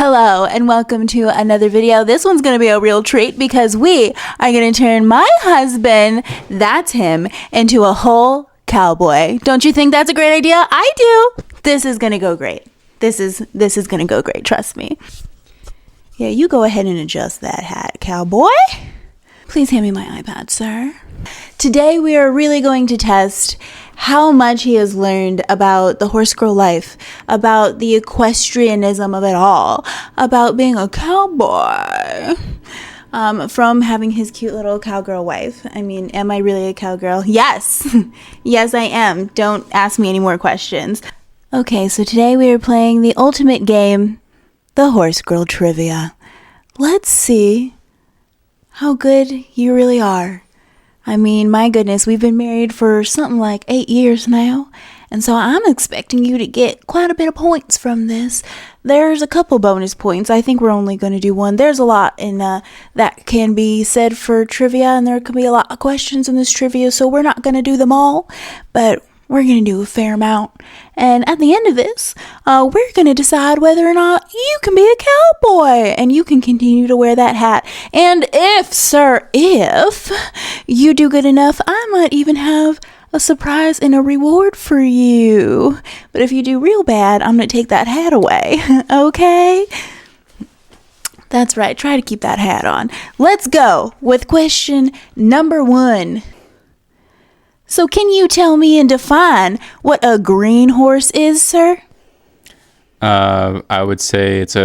Hello and welcome to another video. This one's going to be a real treat because we are going to turn my husband, that's him, into a whole cowboy. Don't you think that's a great idea? I do. This is going to go great. This is going to go great. Trust me. Yeah, you go ahead and adjust that hat, cowboy. Please hand me my iPad, sir. Today we are really going to test how much he has learned about the horse girl life, about the equestrianism of it all, about being a cowboy, from having his cute little cowgirl wife. I mean, am I really a cowgirl? Yes. Yes, I am. Don't ask me any more questions. Okay, so today we are playing the ultimate game, the horse girl trivia. Let's see how good you really are. I mean, my goodness, we've been married for something like 8 years now, and so I'm expecting you to get quite a bit of points from this. There's a couple bonus points. I think we're only going to do one. There's a lot in that can be said for trivia, and there can be a lot of questions in this trivia, so we're not going to do them all, but we're going to do a fair amount. And at the end of this, we're going to decide whether or not you can be a cowboy and you can continue to wear that hat. And if you do good enough, I might even have a surprise and a reward for you. But if you do real bad, I'm going to take that hat away. Okay? That's right. Try to keep that hat on. Let's go with question number 1. So can you tell me and define what a green horse is, sir? I would say it's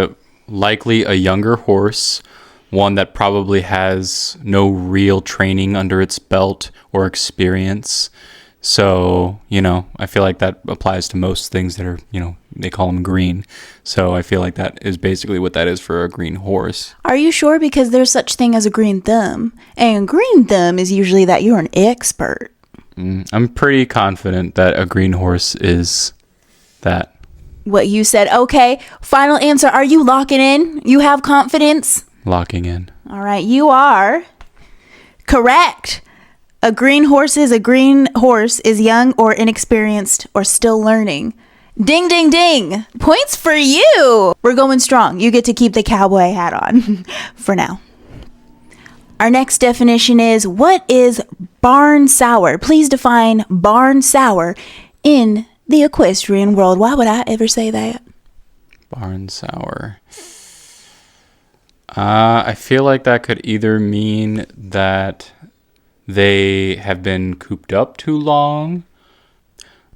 likely a younger horse, one that probably has no real training under its belt or experience. So, I feel like that applies to most things that are, they call them green. So I feel like that is basically what that is for a green horse. Are you sure? Because there's such thing as a green thumb. And green thumb is usually that you're an expert. I'm pretty confident that a green horse is that. What you said. Okay. Final answer. Are you locking in? You have confidence? Locking in. All right. You are correct. A green horse is young or inexperienced or still learning. Ding, ding, ding. Points for you. We're going strong. You get to keep the cowboy hat on for now. Our next definition is, what is barn sour? Please define barn sour in the equestrian world. Why would I ever say that? Barn sour. I feel like that could either mean that they have been cooped up too long,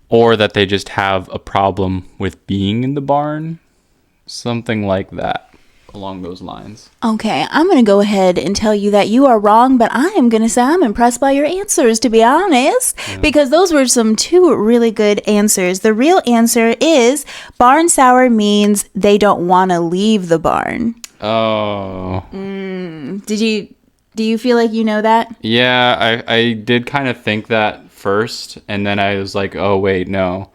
or that they just have a problem with being in the barn. Something like that. Along those lines. Okay, I'm going to go ahead and tell you that you are wrong, but I am going to say I'm impressed by your answers, to be honest, because those were two really good answers. The real answer is barn sour means they don't want to leave the barn. Oh. Do you feel like you know that? Yeah, I did kind of think that first, and then I was like, oh, wait, no.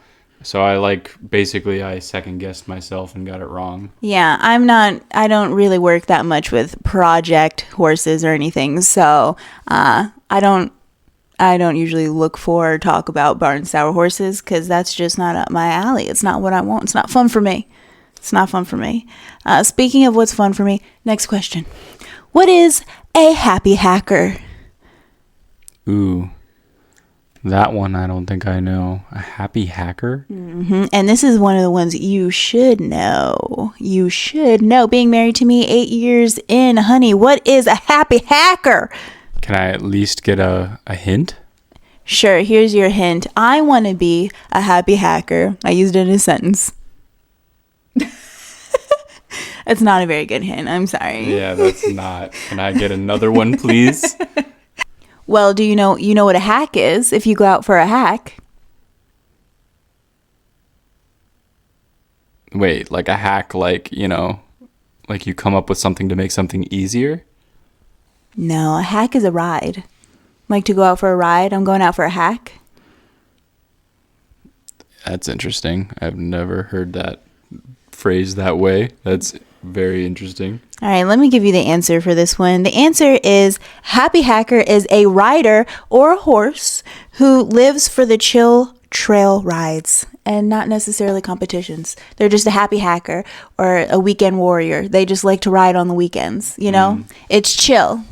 So I second guessed myself and got it wrong. Yeah, I don't really work that much with project horses or anything. So, I don't usually look for or talk about barn sour horses because that's just not up my alley. It's not what I want. It's not fun for me. Speaking of what's fun for me, next question. What is a happy hacker? Ooh. That one I don't think I know. A happy hacker? Mm-hmm. And this is one of the ones you should know. You should know. Being married to me 8 years in, honey, what is a happy hacker? Can I at least get a hint? Sure, here's your hint. I want to be a happy hacker. I used it in a sentence. It's not a very good hint. I'm sorry. Yeah, that's not. Can I get another one, please? Well, do you know what a hack is if you go out for a hack? Wait, like a hack, like you come up with something to make something easier? No, a hack is a ride. Like to go out for a ride, I'm going out for a hack. That's interesting. I've never heard that phrased that way. That's very interesting. All right, let me give you the answer for this one. The answer is happy hacker is a rider or a horse who lives for the chill trail rides and not necessarily competitions. They're just a happy hacker or a weekend warrior. They just like to ride on the weekends, you know? It's chill.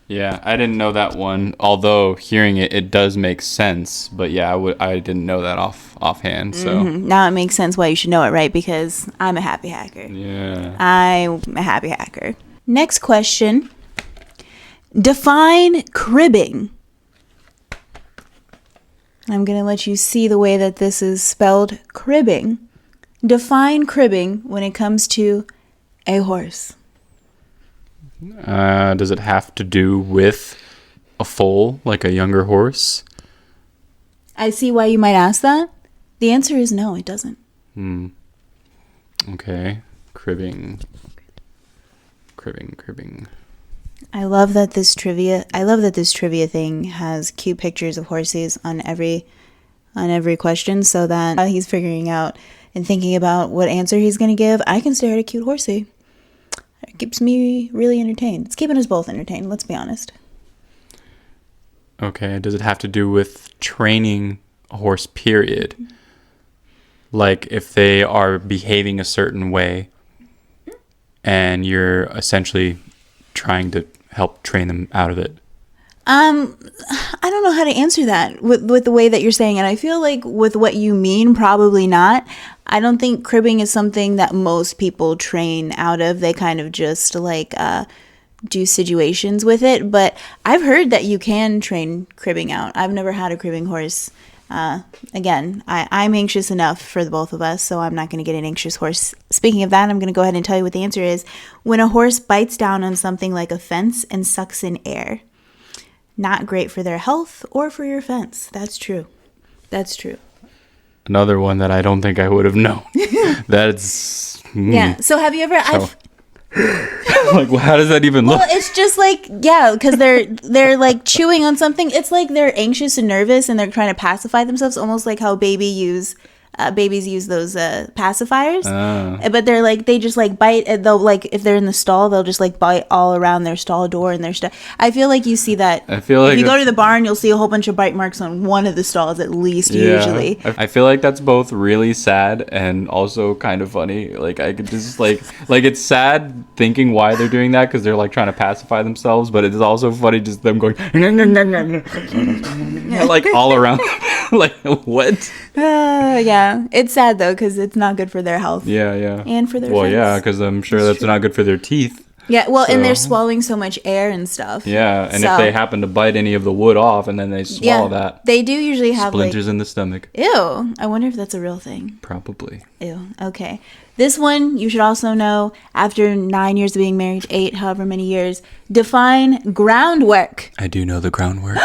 Yeah, I didn't know that one. Although hearing it, it does make sense. But yeah, I didn't know that offhand. So Now it makes sense why you should know it, right? Because I'm a happy hacker. yeah. I'm a happy hacker. Next question. Define cribbing. I'm going to let you see the way that this is spelled. Cribbing. Define cribbing when it comes to a horse. Does it have to do with a foal, like a younger horse? I see why you might ask that. The answer is no, it doesn't. Okay. Cribbing. I love that this trivia thing has cute pictures of horses on every question, so that while he's figuring out and thinking about what answer he's going to give, I can stare at a cute horsey. It keeps me really entertained. It's keeping us both entertained, let's be honest. Okay. Does it have to do with training a horse, period? Like if they are behaving a certain way and you're essentially trying to help train them out of it? I don't know how to answer that with the way that you're saying it. I feel like with what you mean, probably not. I don't think cribbing is something that most people train out of. They kind of just like do situations with it. But I've heard that you can train cribbing out. I've never had a cribbing horse. Again, I'm anxious enough for the both of us, so I'm not going to get an anxious horse. Speaking of that, I'm going to go ahead and tell you what the answer is. When a horse bites down on something like a fence and sucks in air. Not great for their health or for your fence. That's true. Another one that I don't think I would have known. That's... Yeah. So have you ever... like, well, how does that even look? Well, it's just like, yeah, because they're like chewing on something. It's like they're anxious and nervous and they're trying to pacify themselves, almost like how babies use those pacifiers. But they're like, they just like bite, and they'll like, if they're in the stall, they'll just like bite all around their stall door and their stuff. I feel like you see that. I feel like if you go to the barn, you'll see a whole bunch of bite marks on one of the stalls at least, usually. I feel like that's both really sad and also kind of funny. Like I could just like it's sad thinking why they're doing that because they're like trying to pacify themselves, but it's also funny just them going like all around. Like what? Yeah, it's sad though because it's not good for their health. Yeah, and for their well, fence. yeah, because I'm sure that's not good for their teeth. Yeah, well, and they're swallowing so much air and stuff. Yeah, and if they happen to bite any of the wood off and then they swallow that, they do usually have splinters in the stomach. Ew, I wonder if that's a real thing. Probably. Ew, okay. This one you should also know. After 9 years of being married, 8, however many years, define groundwork. I do know the groundwork.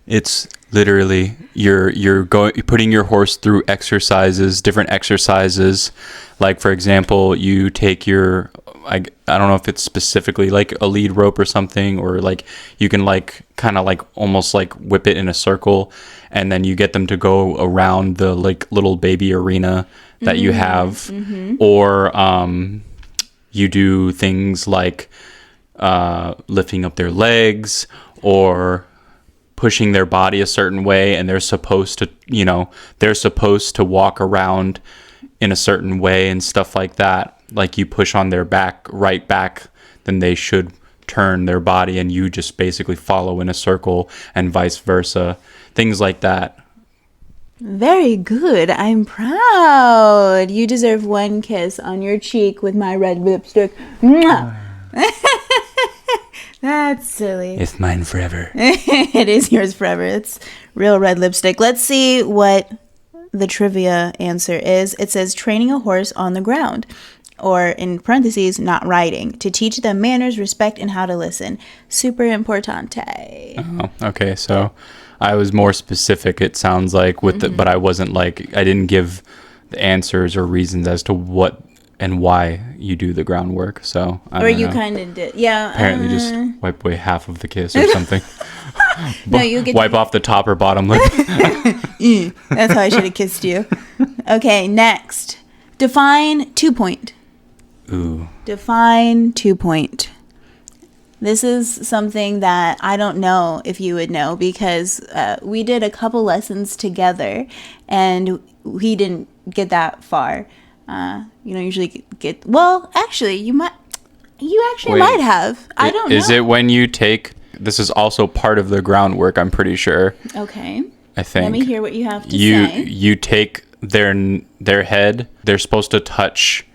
It's literally you're putting your horse through different exercises. Like for example, you take your I don't know if it's specifically like a lead rope or something, or like you can like kind of like almost like whip it in a circle, and then you get them to go around the like little baby arena that you have, or you do things like lifting up their legs or pushing their body a certain way, and they're supposed to walk around in a certain way and stuff like that. Like you push on their right back, then they should turn their body and you just basically follow in a circle, and vice versa. Things like that. Very good. I'm proud. You deserve one kiss on your cheek with my red lipstick. Mwah! That's silly. It's mine forever. It is yours forever. It's real red lipstick. Let's see what the trivia answer is. It says training a horse on the ground, or in parentheses, not riding, to teach them manners, respect, and how to listen. Super importante. Oh, okay. So I was more specific, it sounds like, but I wasn't like, I didn't give the answers or reasons as to what and why you do the groundwork. So or you kind of did, yeah. Apparently, just wipe away half of the kiss or something. No, you get wipe off the top or bottom lip. That's how I should have kissed you. Okay, next, define 2-point. Ooh. Define 2-point. This is something that I don't know if you would know because we did a couple lessons together and he didn't get that far. You don't usually get, well, actually, you actually might have. I don't know. Is it when you take, this is also part of the groundwork, I'm pretty sure. Okay. I think. Let me hear what you have to say. You take their head, they're supposed to touch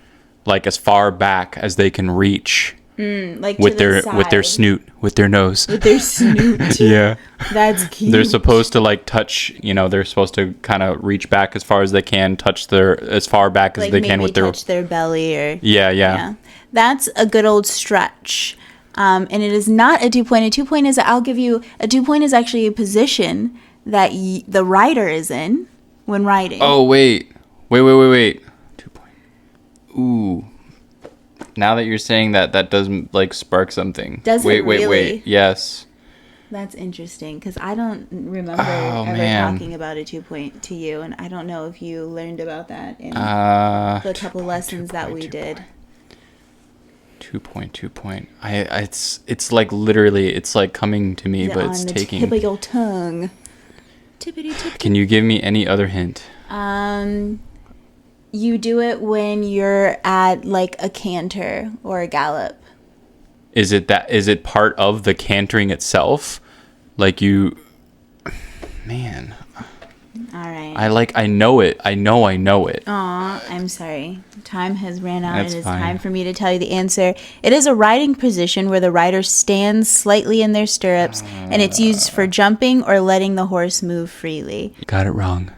like as far back as they can reach. Like with to their snoot, with their nose. With their snoot. Yeah. That's cute. They're supposed to like touch, they're supposed to kind of reach back as far as they can, touch as far back as like they can with touch their belly or yeah. That's a good old stretch. And it is not a 2-point. A 2-point is, I'll give you, a 2-point is actually a position that the rider is in when riding. Oh, wait. 2-point. Ooh. Now that you're saying that doesn't like spark something. Does it really? Wait. Yes. That's interesting because I don't remember ever talking about a 2-point to you, and I don't know if you learned about that in the couple lessons that we did. 2-point. It's like literally, it's like coming to me, but it's taking. Tip of your tongue. Tippity-tip. Can you give me any other hint? You do it when you're at like a canter or a gallop. Is it part of the cantering itself? Like you, man. All right. I know it. I know it. Aw, I'm sorry. Time has ran out. That's It is fine. time for me to tell you the answer. It is a riding position where the rider stands slightly in their stirrups, and it's used for jumping or letting the horse move freely. Got it wrong.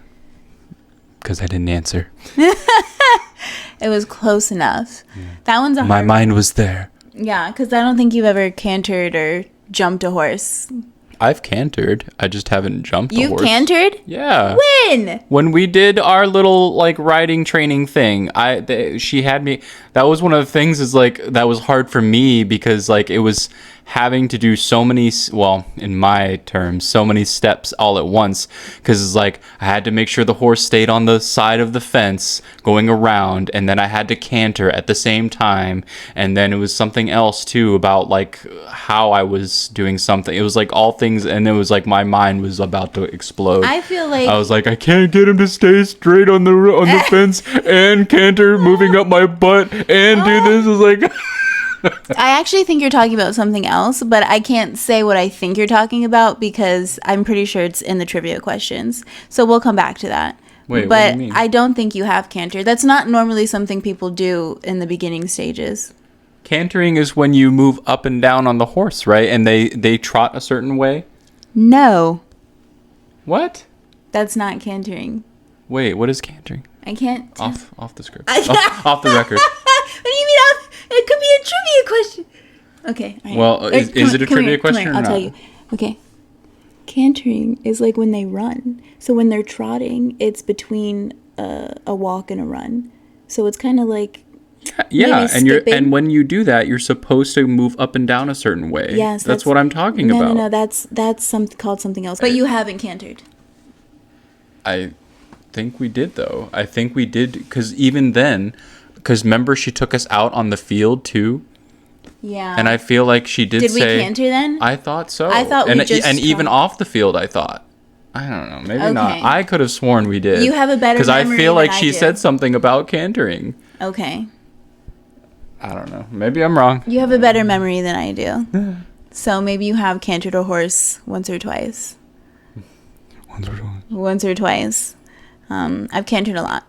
Because I didn't answer. It was close enough. Yeah. That one's a hard My mind was there. Yeah, because I don't think you've ever cantered or jumped a horse. I've cantered. I just haven't jumped a horse. You've cantered? Yeah. When? When we did our little like riding training thing, she had me. That was one of the things is like that was hard for me because like it was having to do so many, well, in my terms, so many steps all at once because it's like I had to make sure the horse stayed on the side of the fence going around, and then I had to canter at the same time, and then it was something else too about like how I was doing something. It was like all things, and it was like my mind was about to explode. I feel like I was like, I can't get him to stay straight on the fence and canter, moving up my butt and do this. It was like. I actually think you're talking about something else, but I can't say what I think you're talking about because I'm pretty sure it's in the trivia questions. So we'll come back to that. Wait, but what do you mean? I don't think you have canter. That's not normally something people do in the beginning stages. Cantering is when you move up and down on the horse, right? And they trot a certain way? No. What? That's not cantering. Wait, what is cantering? I can't. Off the script. off the record. What do you mean off? It could be a trivia question. Okay. All right. Well, is it a trivia question or I'll not? tell you. Okay. Cantering is like when they run. So when they're trotting, it's between a walk and a run. So it's kind of like yeah, skipping. and when you do that, you're supposed to move up and down a certain way. Yes, that's what I'm talking about. No, that's called something else. But you haven't cantered. I think we did though. I think we did because even then, because remember she took us out on the field too. Yeah. And I feel like she did say. Did we canter then? I thought so. I thought we just. And even off the field, I thought. I don't know. Maybe not. I could have sworn we did. You have a better memory because I feel like than I she do. said something about cantering. Okay. I don't know. Maybe I'm wrong. You have a better memory than I do. So maybe you have cantered a horse once or twice. Once or twice. I've cantered a lot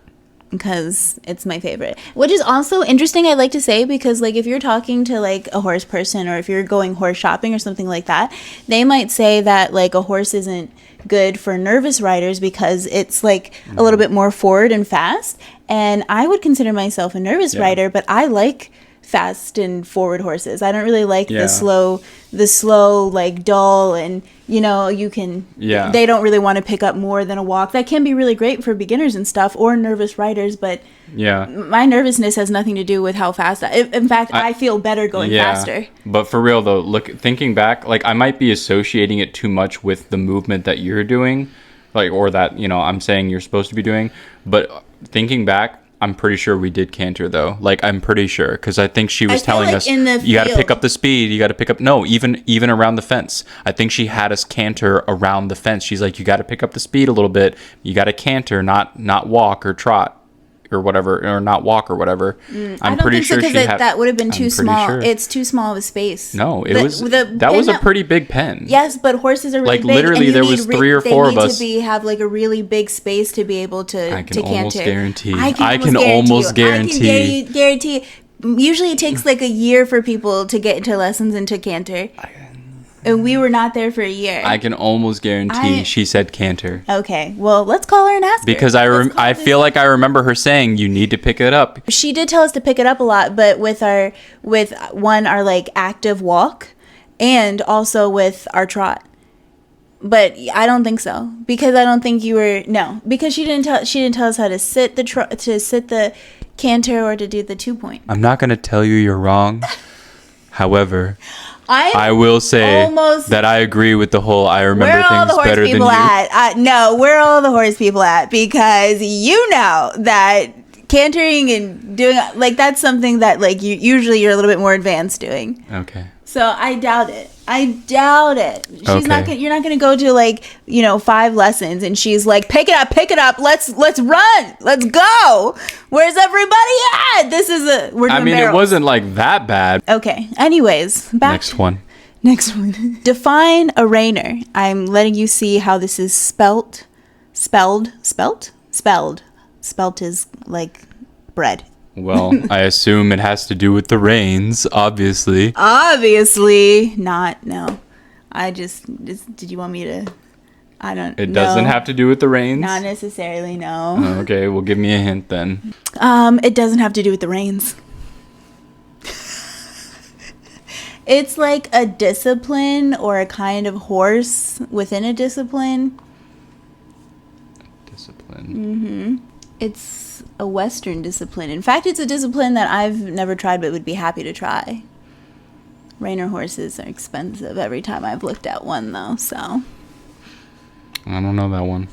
because it's my favorite. Which is also interesting, I'd like to say, because like if you're talking to like a horse person or if you're going horse shopping or something like that, they might say that like a horse isn't good for nervous riders because it's like a little bit more forward and fast. And I would consider myself a nervous rider, but I like fast and forward horses. I don't really like the slow like dull, and you can they don't really want to pick up more than a walk. That can be really great for beginners and stuff or nervous riders, but my nervousness has nothing to do with how fast in fact I feel better going faster. But for real though, thinking back, like I might be associating it too much with the movement that you're doing, like, or that I'm saying you're supposed to be doing, but thinking back, I'm pretty sure we did canter though. Like I'm pretty sure because I think she was I feel telling like us in the you got to pick field. up the speed. You got to pick up even around the fence. I think she had us canter around the fence. She's like, you got to pick up the speed a little bit. You got to canter, not walk or trot or whatever, or not walk or whatever. I don't think so because that would have been too I'm pretty small. sure. It's too small of a space. No, it The- was the that was a pen- pretty big pen. Yes, but horses are really Like, big. literally, and there was 3 or 4 of us. They need to have like a really big space to be able to I can almost canter. guarantee. I can almost guarantee. guarantee. Usually, it takes like a year for people to get into lessons and to canter. And we were not there for a year. I can almost guarantee she said canter. Okay, well, let's call her and ask her. Because I feel like I remember her saying you need to pick it up. She did tell us to pick it up a lot, but with our like active walk, and also with our trot. But I don't think so, because I don't think you were because she didn't tell us how to sit the canter or to do the 2-point. I'm not gonna tell you you're wrong. However, I will say that I agree with the whole I remember things better than you. Where are all the horse people at? Because you know that cantering and doing like that's something that like usually you're a little bit more advanced doing. Okay. So I doubt it. She's not Okay. you're not gonna go to like 5 lessons and she's like pick it up, let's run, let's go. Where's everybody at? We're doing It barrels. wasn't like that bad. Okay. Anyways, back Next one. Next one. Define a reiner. I'm letting you see how this is spelt. Spelled is like bread. Well, I assume it has to do with the reins, obviously. Obviously not. No. Did you want me to? I don't. It doesn't have to do with the reins. Not necessarily. No. Okay, well, give me a hint then. It doesn't have to do with the reins. It's like a discipline or a kind of horse within a discipline. Discipline. It's a Western discipline. In fact, it's a discipline that I've never tried but would be happy to try. Reiner horses are expensive every time I've looked at one, though, so. I don't know that one.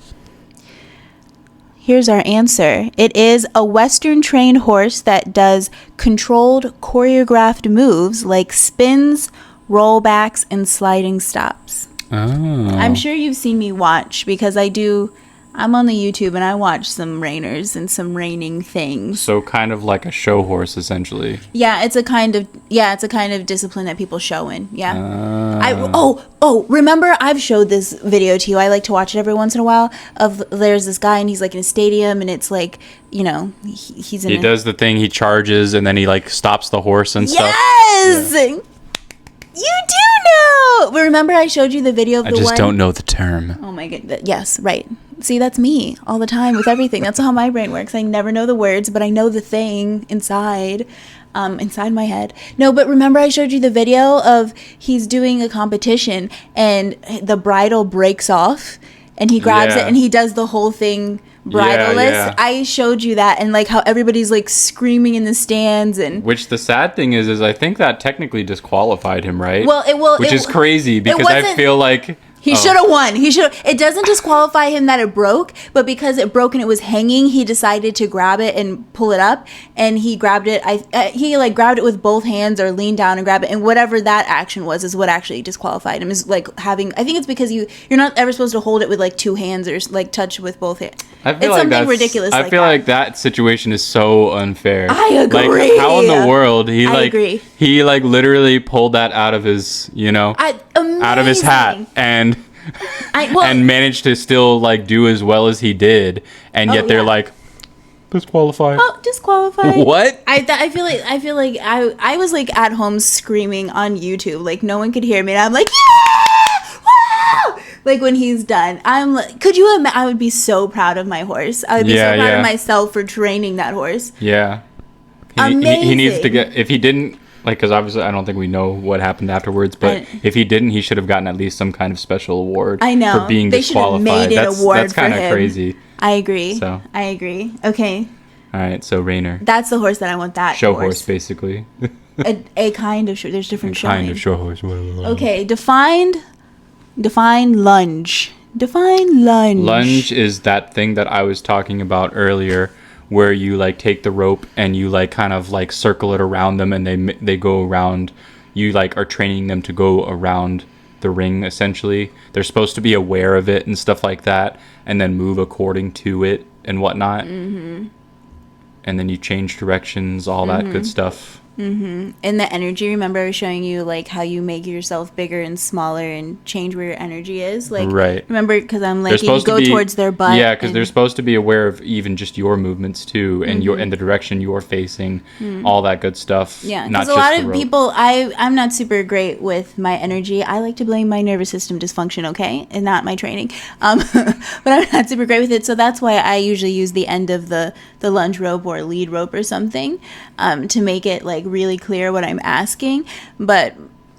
Here's our answer. It is a Western trained horse that does controlled choreographed moves like spins, rollbacks, and sliding stops. Oh. I'm sure you've seen me watch because I'm on the YouTube and I watch some reiners and some reining things. So kind of like a show horse, essentially. Yeah, it's a kind of discipline that people show in. Yeah. Ah. Remember I've showed this video to you. I like to watch it every once in a while. There's this guy and he's like in a stadium and it's like, he's in. He does the thing. He charges and then he like stops the horse and stuff. Yes. Yeah. You do know. But remember I showed you the video of I the one. just don't know the term. Oh my goodness. Yes, right. See, that's me all the time with everything. That's how my brain works. I never know the words, but I know the thing inside my head. No, but remember I showed you the video of he's doing a competition and the bridle breaks off and he grabs it and he does the whole thing bridleless. Yeah. I showed you that and like how everybody's like screaming in the stands and. Which the sad thing is I think that technically disqualified him, right? Which is crazy because I feel like. He should have won. It doesn't disqualify him that it broke, but because it broke and it was hanging, he decided to grab it and pull it up. And he grabbed it. He like grabbed it with both hands or leaned down and grabbed it. And whatever that action was is what actually disqualified him. Is like having. I think it's because you're not ever supposed to hold it with like 2 hands or like touch with both hands. It's something ridiculous. I feel like that situation is so unfair. I agree. Like how in the world he agree. He like literally pulled that out of his out of his hat and managed to still like do as well as he did, and yet they're like disqualified. Oh, disqualified. What? I feel like I was like at home screaming on YouTube, like no one could hear me, and I'm like, yeah, wow! Like when he's done, I'm like, could you imagine? I would be so proud of my horse. I would be so proud of myself for training that horse. Yeah. He needs to get, if he didn't, like, because obviously I don't think we know what happened afterwards, but if he didn't, he should have gotten at least some kind of special award. I know. For being they disqualified. They should have made an award that's kind of of crazy. I agree. So I agree. Okay. All right, so Reiner. That's the horse that I want. That show horse, basically. a kind of show. There's different showing. Kind of show horse. Okay. Define lunge. Define lunge. Lunge is that thing that I was talking about earlier, where you like take the rope and you like kind of like circle it around them, and they go around. You like are training them to go around the ring. Essentially, they're supposed to be aware of it and stuff like that, and then move according to it and whatnot. And then you change directions, all that good stuff. And the energy, remember I was showing you like how you make yourself bigger and smaller and change where your energy is, like Right. remember, because I'm like you go towards their butt. Yeah, because they're supposed to be aware of even just your movements too, and your and the direction you're facing, all that good stuff. Yeah, not because a lot of people, I'm not super great with my energy. I like to blame my nervous system dysfunction, okay, and not my training. But I'm not super great with it, so that's why I usually use the end of the lunge rope or lead rope or something, to make it like really clear what I'm asking. But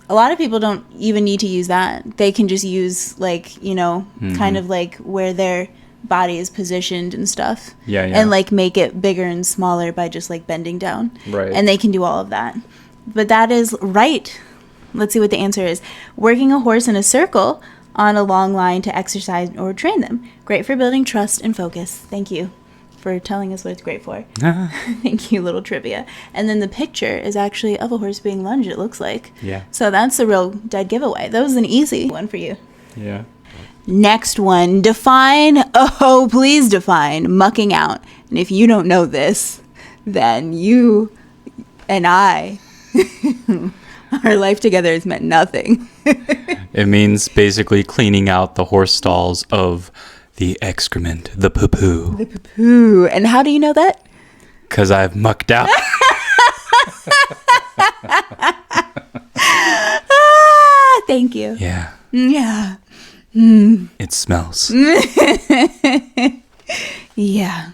a lot of people don't even need to use that. They can just use like, kind of like where their body is positioned and stuff. Yeah. And like make it bigger and smaller by just like bending down. Right. And they can do all of that. But that is right. Let's see what the answer is. Working a horse in a circle on a long line to exercise or train them. Great for building trust and focus. Thank you for telling us what it's great for. Thank you, little trivia. And then the picture is actually of a horse being lunged, it looks like. Yeah. So that's a real dead giveaway. That was an easy one for you. Yeah. Next one, please define mucking out. And if you don't know this, then you and I, our life together has meant nothing. It means basically cleaning out the horse stalls of the excrement, the poo-poo. The poo-poo. And how do you know that? Because I've mucked out. Thank you. Yeah. Yeah. It smells. Yeah.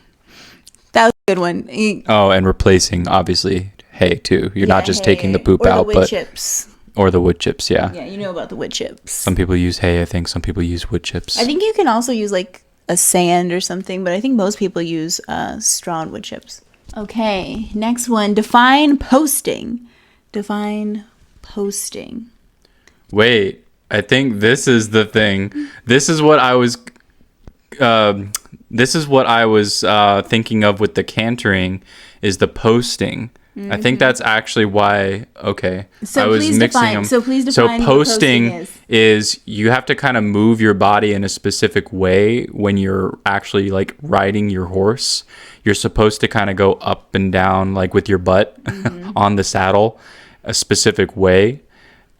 That was a good one. Oh, and replacing, obviously, hay, too. You're not just taking the poop out, but... chips. Or the wood chips, yeah. Yeah, you know about the wood chips. Some people use hay, I think. Some people use wood chips. I think you can also use like a sand or something, but I think most people use straw and wood chips. Okay, next one. Define posting. Define posting. Wait, I think this is the thing. This is what I was... thinking of with the cantering, is the posting. I think that's actually why. Okay, So I was please mixing define. them. So please So define what posting posting is you have to kind of move your body in a specific way when you're actually like riding your horse. You're supposed to kind of go up and down like with your butt on the saddle, a specific way,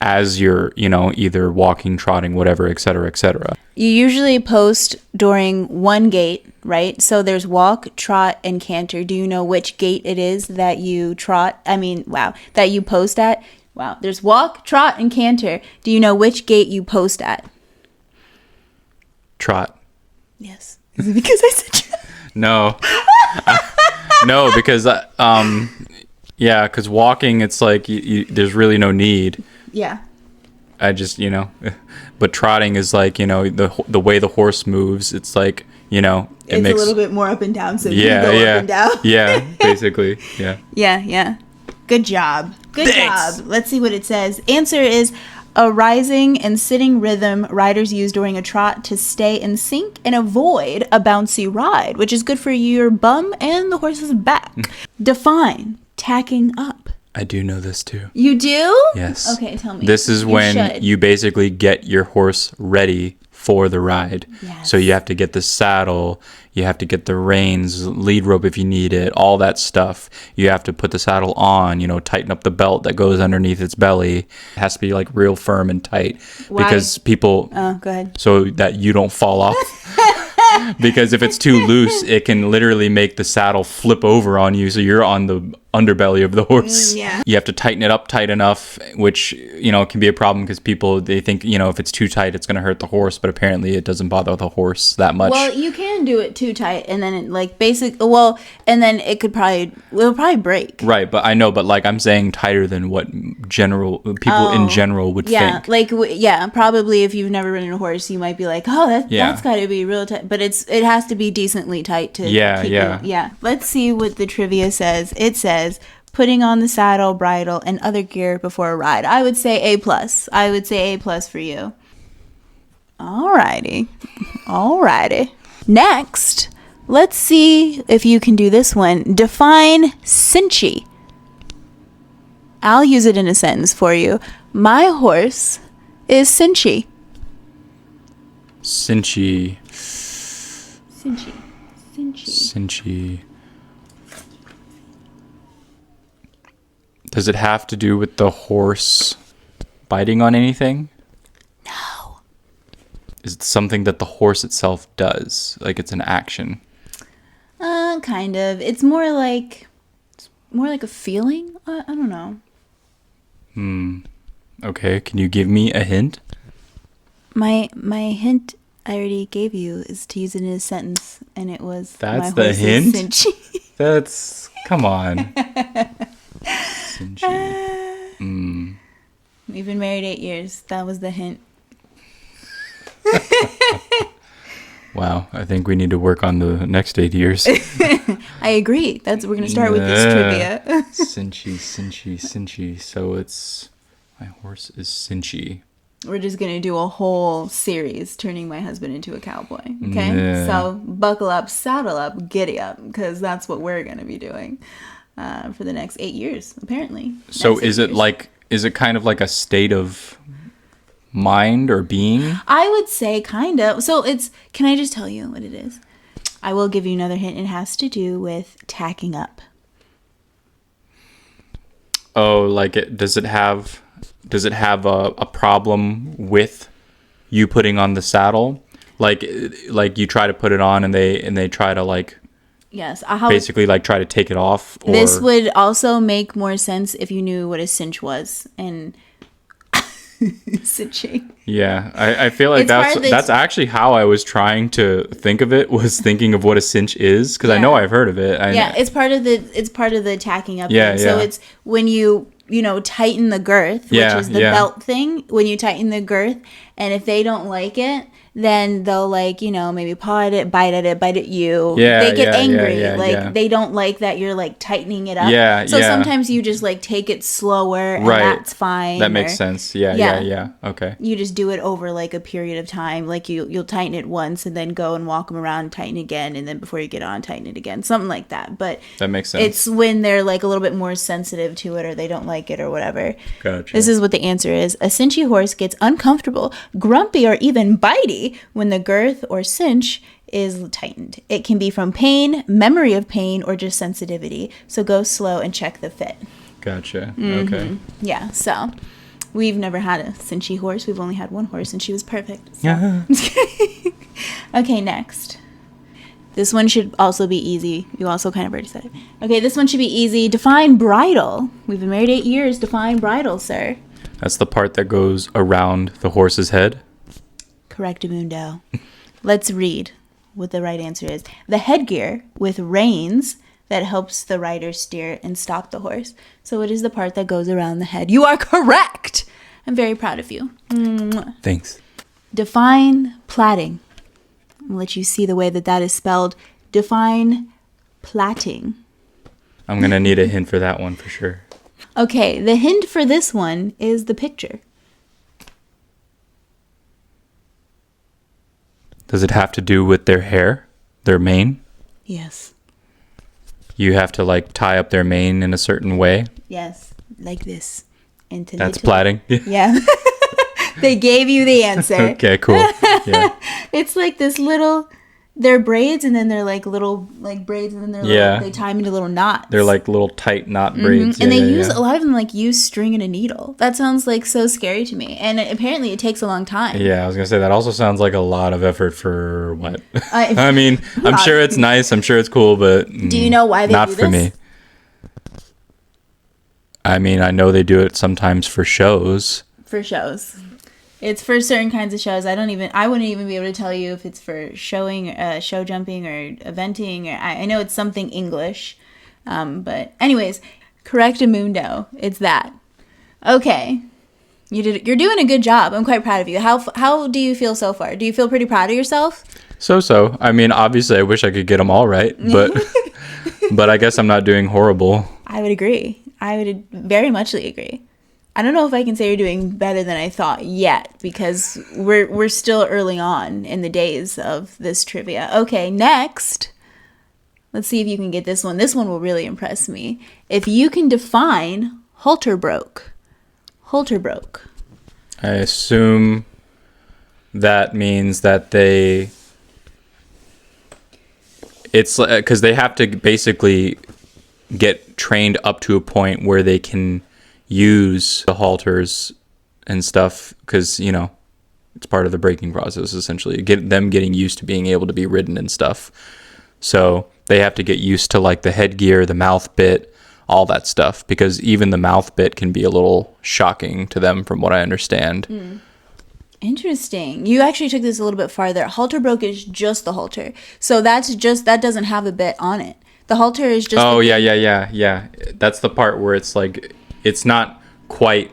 as you're either walking, trotting, whatever, etc., etc. You usually post during one gait, right? So there's walk, trot, and canter. Do you know which gait it is that you that you post at? Wow. There's walk, trot, and canter. Do you know which gait you post at? Trot. Yes. Is it because I said trot? No. No, because because walking, it's like there's really no need. Yeah. I just, but trotting is like, the way the horse moves, it's like, It's makes a little bit more up and down, so you yeah, go yeah, up and down. Yeah, basically, yeah. Yeah. Good job. Good Thanks. job. Let's see what it says. Answer is a rising and sitting rhythm riders use during a trot to stay in sync and avoid a bouncy ride, which is good for your bum and the horse's back. Define tacking up. I do know this too. You do? Yes. Okay, tell me. This is when should. you basically get your horse ready for the ride. Yes. So you have to get the saddle, you have to get the reins, lead rope if you need it, all that stuff. You have to put the saddle on, tighten up the belt that goes underneath its belly. It has to be like real firm and tight. Why? Because people... Oh, go ahead. So that you don't fall off. Because if it's too loose, it can literally make the saddle flip over on you. So you're on the underbelly of the horse. Yeah. You have to tighten it up tight enough, which, can be a problem because people, they think, if it's too tight, it's going to hurt the horse. But apparently it doesn't bother the horse that much. Well, you can do it too tight and then it and then it'll probably break. Right. But I know, but like I'm saying tighter than what people in general would think. Probably if you've never ridden a horse, you might be like, oh, that's got to be real tight. But it has to be decently tight to keep it. Yeah. Let's see what the trivia says. It says, putting on the saddle, bridle, and other gear before a ride. I would say A+. I would say A+ for you. Alrighty. Next, Let's see if you can do this one. Define cinchy. I'll use it in a sentence for you. My horse is cinchy. Cinchy. Cinchy. Cinchy. Cinchy. Does it have to do with the horse biting on anything? No. Is it something that the horse itself does? Like it's an action? Kind of. It's more like a feeling. I don't know. Okay, can you give me a hint? My hint I already gave you is to use it in a sentence, and it was That's my the horse is hint? cinchy. That's... Come on. Cinchy. We've been married 8 years. That was the hint. Wow, I think we need to work on the next 8 years. I agree. We're gonna start with this trivia. Cinchy. So it's... My horse is cinchy. We're just gonna do a whole series turning my husband into a cowboy. Okay, Yeah. so buckle up, saddle up, giddy up, because that's what we're gonna be doing for the next 8 years, apparently. So Next 8 is it years. like... Is it kind of like a state of mind or being? I would say kind of. So it's. Can I just tell you what it is? I will give you another hint. It has to do with tacking up. Oh, like it... Does it have a problem with you putting on the saddle? Like you try to put it on and they try to like Yes. basically like try to take it off? Or... This would also make more sense if you knew what a cinch was and cinching. Yeah, I feel like It's part of the- that's actually how I was trying to think of it, was thinking of what a cinch is, because I know Yeah. I've heard of it. Yeah, it's part of the tacking up Yeah, thing. So yeah. it's when you tighten the girth, which Yeah, is the yeah. belt thing. When you tighten the girth, and if they don't like it, then they'll maybe paw at it, bite at you. Yeah, they get yeah, angry. yeah, yeah. They don't like that you're like tightening it up. Yeah, So yeah. sometimes you just like take it slower, and Right. that's fine. That makes or sense. Yeah. Yeah. Okay. You just do it over like a period of time. Like you'll tighten it once, and then go and walk them around, tighten again, and then before you get on, tighten it again. Something like that. But That makes sense. it's when they're like a little bit more sensitive to it, or they don't like it, or whatever. Gotcha. This is what the answer is. A cinchy horse gets uncomfortable, grumpy, or even bitey when the girth or cinch is tightened. It can be from pain, memory of pain, or just sensitivity. So go slow and check the fit. Gotcha. Mm-hmm. Okay. Yeah, so we've never had a cinchy horse. We've only had one horse, and she was perfect. So. Yeah. Okay, next. This one should also be easy. You also kind of already said it. Okay, this one should be easy. Define bridle. We've been married 8 years. Define bridle, sir. That's the part that goes around the horse's head. Correctamundo. Let's read what the right answer is. The headgear with reins that helps the rider steer and stop the horse. So it is the part that goes around the head. You are correct. I'm very proud of you. Mwah. Thanks. Define plaiting. I'll let you see the way that is spelled. Define plaiting. I'm gonna need a hint for that one for sure. Okay, the hint for this one is the picture. Does it have to do with their hair? Their mane? Yes. You have to like tie up their mane in a certain way? Yes. Like this. Into That's plaiting? Yeah. They gave you the answer. Okay, cool. Yeah. It's like this little... They're braids, and then they're like little like braids, and then they're Yeah. they tie them into little knots. They're like little tight knot braids. and Yeah, they yeah, use yeah. a lot of them like use string and a needle. That sounds like so scary to me, and apparently it takes a long time. Yeah, I was gonna say that also sounds like a lot of effort for what? I- I mean, I'm sure it's nice. I'm sure it's cool, but Do you know why they not do for this? me. I mean, I know they do it sometimes for shows. For shows. It's for certain kinds of shows. I wouldn't even be able to tell you if it's for showing, show jumping or eventing. Or I know it's something English. But anyways, correctamundo. It's that. Okay. You're doing a good job. I'm quite proud of you. How do you feel so far? Do you feel pretty proud of yourself? So. I mean, obviously, I wish I could get them all right, but but I guess I'm not doing horrible. I would agree. I would very muchly agree. I don't know if I can say you're doing better than I thought yet, because we're still early on in the days of this trivia. Okay, next. Let's see if you can get this one. This one will really impress me. If you can define halter broke. Halter broke. I assume that means that it's because they have to basically get trained up to a point where they can use the halters and stuff, because it's part of the breaking process, essentially getting used to being able to be ridden and stuff. So they have to get used to like the headgear, the mouth bit, all that stuff, because even the mouth bit can be a little shocking to them, from what I understand. Interesting. You actually took this a little bit farther. Halter broke is just the halter. So that doesn't have a bit on it. The halter is just... Oh, yeah. That's the part where it's like, it's not quite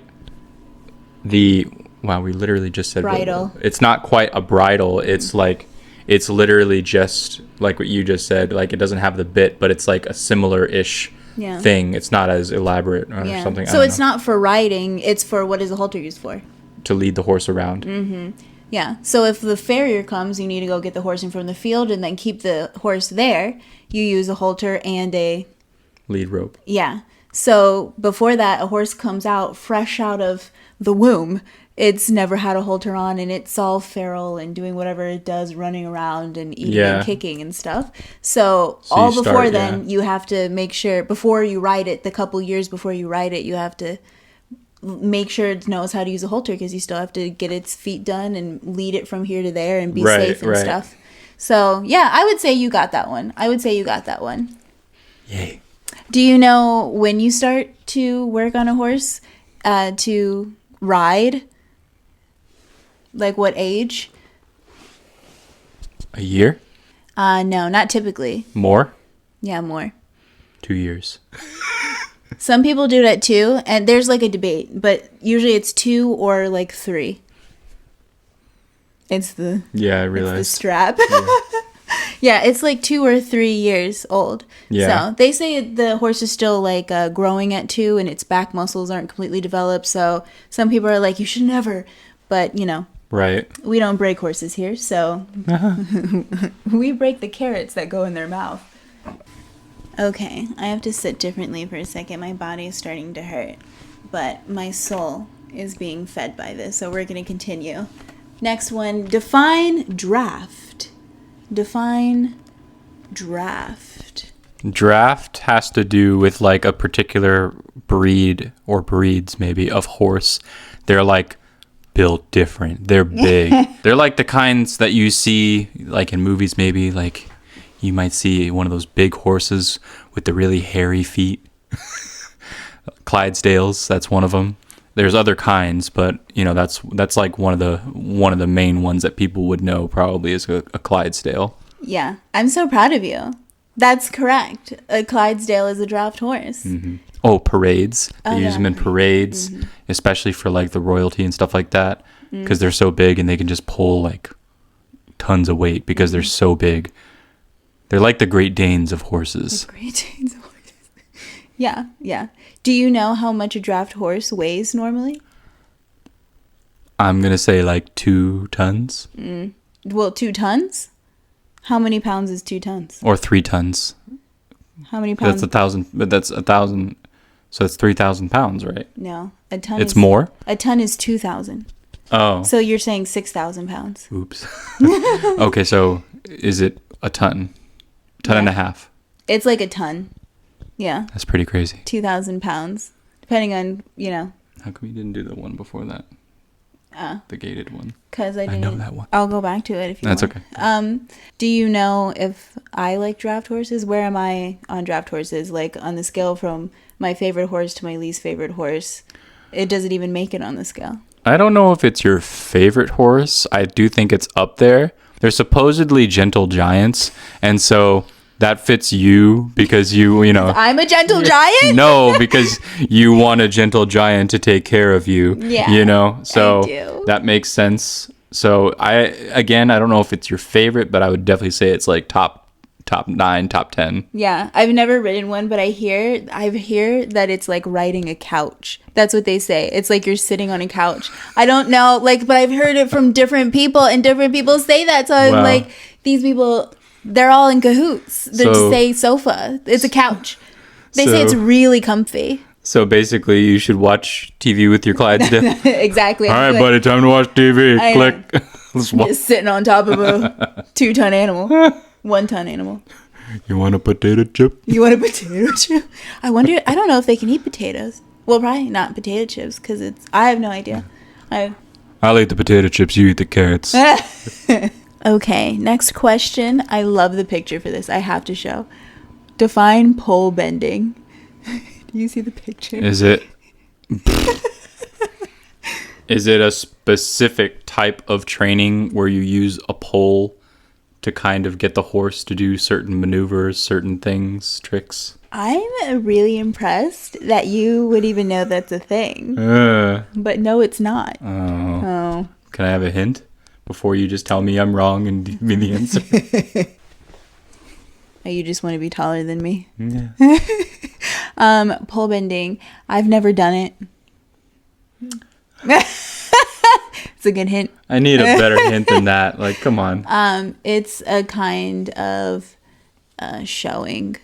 the... Wow, we literally just said... Bridle. It's not quite a bridle. It's like, it's literally just like what you just said. Like, it doesn't have the bit, but it's like a similar-ish thing. It's not as elaborate or something. So it's not for riding. It's for, what is the halter used for? To lead the horse around. Mm-hmm. Yeah. So if the farrier comes, you need to go get the horse in from the field and then keep the horse there. You use a halter and a... lead rope. Yeah. So before that, a horse comes out fresh out of the womb. It's never had a halter on, and it's all feral and doing whatever it does, running around and eating and kicking and stuff. So all before then, you have to make sure, before you ride it, the couple years before you ride it, you have to make sure it knows how to use a halter, because you still have to get its feet done and lead it from here to there and be safe and stuff. So, yeah, I would say you got that one. Yay. Do you know when you start to work on a horse to ride? Like what age? A year? No, not typically. More? Yeah, more. 2 years. Some people do it at 2, and there's like a debate, but usually it's 2 or like 3. It's the... Yeah, I realized. It's the strap. Yeah, it's like 2 or 3 years old. Yeah. So they say the horse is still like growing at 2, and its back muscles aren't completely developed. So some people are like, you should never. But, Right. We don't break horses here, so we break the carrots that go in their mouth. Okay, I have to sit differently for a second. My body is starting to hurt, but my soul is being fed by this, so we're going to continue. Next one, define draft. Define draft. Draft has to do with like a particular breed or breeds maybe of horse. They're like built different. They're big. They're like the kinds that you see like in movies, maybe like you might see one of those big horses with the really hairy feet. Clydesdales, that's one of them. There's other kinds, but that's like one of the main ones that people would know probably is a Clydesdale. Yeah, I'm so proud of you. That's correct. A Clydesdale is a draft horse. Mm-hmm. Oh, parades. They use them in parades, especially for like the royalty and stuff like that, because they're so big and they can just pull like tons of weight because they're so big. They're like the Great Danes of horses. The Great Danes of horses. Yeah. Do you know how much a draft horse weighs normally? I'm going to say like 2 tons. Well, 2 tons? How many pounds is 2 tons? Or 3 tons. How many pounds? That's 1,000, but that's 1,000, so it's 3,000 pounds, right? No, a ton It's more? A ton is 2,000. Oh. So you're saying 6,000 pounds. Oops. Okay, so is it a ton? Ton and a half? It's like a ton. Yeah. That's pretty crazy. 2,000 pounds. Depending on, How come you didn't do the one before that? The gated one. Because I know that one. I'll go back to it if you want. That's okay. Do you know if I like draft horses? Where am I on draft horses? Like on the scale from my favorite horse to my least favorite horse? Does it even make it on the scale? I don't know if it's your favorite horse. I do think it's up there. They're supposedly gentle giants, and so that fits you because I'm a gentle giant? No, because you want a gentle giant to take care of you. Yeah. So I do. That makes sense. So I don't know if it's your favorite, but I would definitely say it's like top 9, top 10. Yeah, I've never ridden one, but I hear that it's like riding a couch. That's what they say. It's like you're sitting on a couch. I don't know, but I've heard it from different people, and different people say that. So I'm like, these people They're all in cahoots. They just say sofa. It's a couch. They say it's really comfy. So basically, you should watch TV with your Clydesdale. Exactly. All right, buddy, time to watch TV. Click. Just sitting on top of a 2-ton animal. 1-ton animal. You want a potato chip? You want a potato chip? I wonder, I don't know if they can eat potatoes. Well, probably not potato chips because I have no idea. I'll eat the potato chips, you eat the carrots. Okay, next question. I love the picture for this. I have to show. Define pole bending. Do you see the picture? Is it a specific type of training where you use a pole to kind of get the horse to do certain maneuvers, certain things, tricks? I'm really impressed that you would even know that's a thing. But no, it's not. Oh. Can I have a hint before you just tell me I'm wrong and give me the answer? Oh, you just want to be taller than me? Yeah. Pole bending. I've never done it. It's a good hint. I need a better hint than that. Like, come on. It's a kind of showing.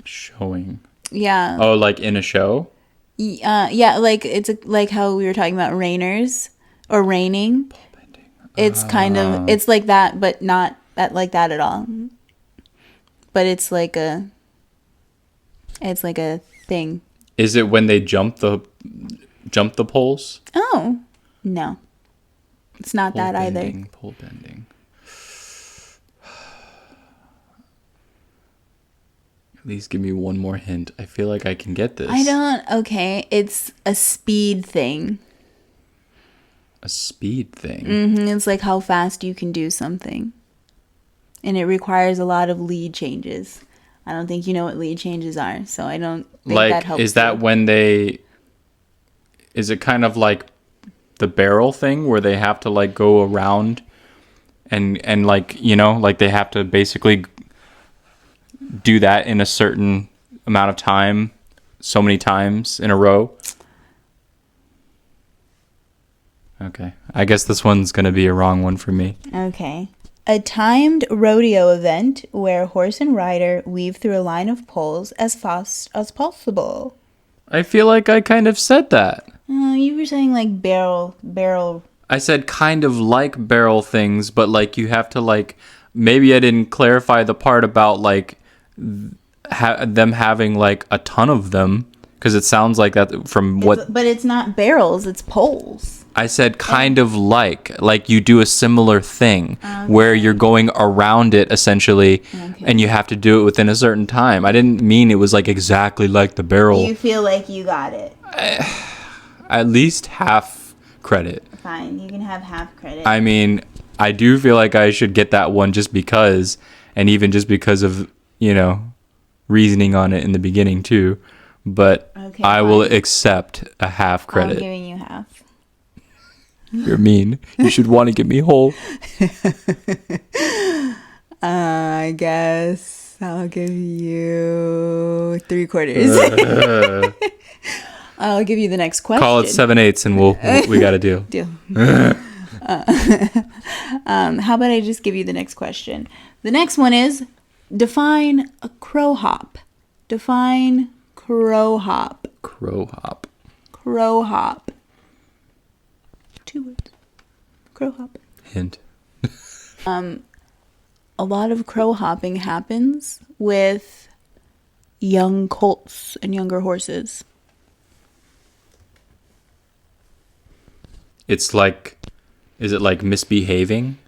Showing. Yeah. Oh, like in a show? Yeah, like it's like how we were talking about reiners or reining. Pole bending. It's kind of it's like that, but not like that at all. But it's like a thing. Is it when they jump the poles? Oh, no. It's not that either. Pole bending. At least give me one more hint. I feel like I can get this. Okay, it's a speed thing. A speed thing? Mm-hmm. It's like how fast you can do something. And it requires a lot of lead changes. I don't think you know what lead changes are, so I don't think that helps. Is that when is it kind of like the barrel thing where they have to like go around and like, you know, like they have to basically do that in a certain amount of time, so many times in a row? Okay. I guess this one's going to be a wrong one for me. Okay. A timed rodeo event where horse and rider weave through a line of poles as fast as possible. I feel like I kind of said that. You were saying like barrel. I said kind of like barrel things, but like you have to like, maybe I didn't clarify the part about like them having like a ton of them, because it sounds like that from what. But it's not barrels, it's poles. I said kind of like you do a similar thing where you're going around it essentially, and you have to do it within a certain time. I didn't mean it was like exactly like the barrel. You feel like you got it. At least half credit. Fine, you can have half credit. I mean, I do feel like I should get that one just because, and even just because of, you know, reasoning on it in the beginning too. But okay, I will accept a half credit. I'm giving you half. You're mean. You should want to get me whole. I guess I'll give you 3/4. I'll give you the next question. Call it 7/8 and we got a deal. Deal. How about I just give you the next question? The next one is define a crow hop. Define crow hop. Crow hop. Crow hop. 2 words. Crow hop. Hint. A lot of crow hopping happens with young colts and younger horses. It's like, is it like misbehaving?